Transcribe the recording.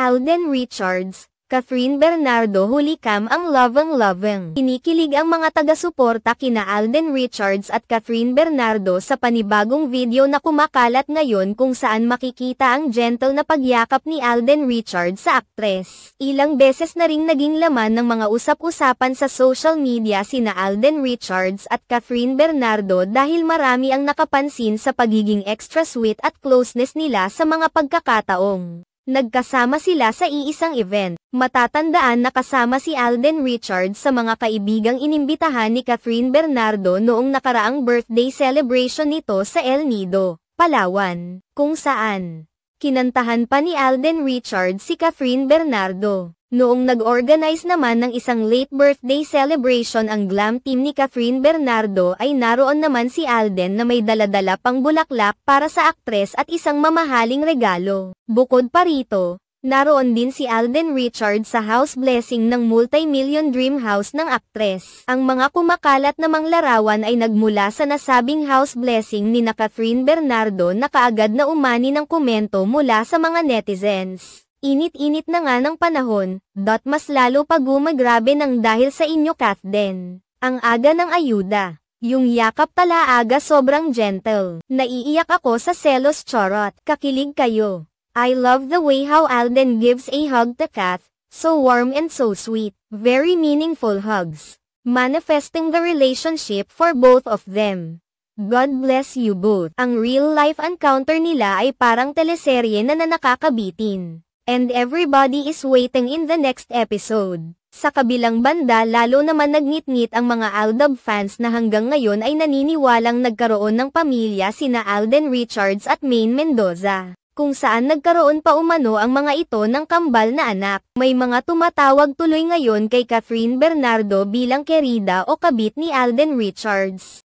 Alden Richards, Kathryn Bernardo hulikam ang loveng-loveng. Kinikilig ang mga taga-suporta kina Alden Richards at Kathryn Bernardo sa panibagong video na kumakalat ngayon kung saan makikita ang gentle na pagyakap ni Alden Richards sa aktres. Ilang beses na ring naging laman ng mga usap-usapan sa social media sina Alden Richards at Kathryn Bernardo dahil marami ang nakapansin sa pagiging extra sweet at closeness nila sa mga pagkakataong nagkasama sila sa iisang event. Matatandaan na kasama si Alden Richards sa mga kaibigang inimbitahan ni Kathryn Bernardo noong nakaraang birthday celebration nito sa El Nido, Palawan, kung saan kinantahan pa ni Alden Richards si Kathryn Bernardo. Noong nag-organize naman ng isang late birthday celebration ang glam team ni Kathryn Bernardo ay naroon naman si Alden na may dala-dala pang bulaklak para sa aktres at isang mamahaling regalo. Bukod pa rito, naroon din si Alden Richards sa house blessing ng multi-million dream house ng aktres. Ang mga kumakalat namang larawan ay nagmula sa nasabing house blessing ni Kathryn Bernardo na kaagad na umani ng komento mula sa mga netizens. Init-init na nga ng panahon, mas lalo pa gumagrabe ng dahil sa inyo Kathden. Ang aga ng ayuda. Yung yakap pala aga sobrang gentle. Naiiyak ako sa selos charot. Kakilig kayo. I love the way how Alden gives a hug to Kath, so warm and so sweet. Very meaningful hugs. Manifesting the relationship for both of them. God bless you both. Ang real-life encounter nila ay parang teleserye na nakakabitin. And everybody is waiting in the next episode. Sa kabilang banda lalo naman nagngit-ngit ang mga Aldab fans na hanggang ngayon ay naniniwalang nagkaroon ng pamilya sina Alden Richards at Maine Mendoza, kung saan nagkaroon pa umano ang mga ito ng kambal na anak. May mga tumatawag tuloy ngayon kay Kathryn Bernardo bilang kerida o kabit ni Alden Richards.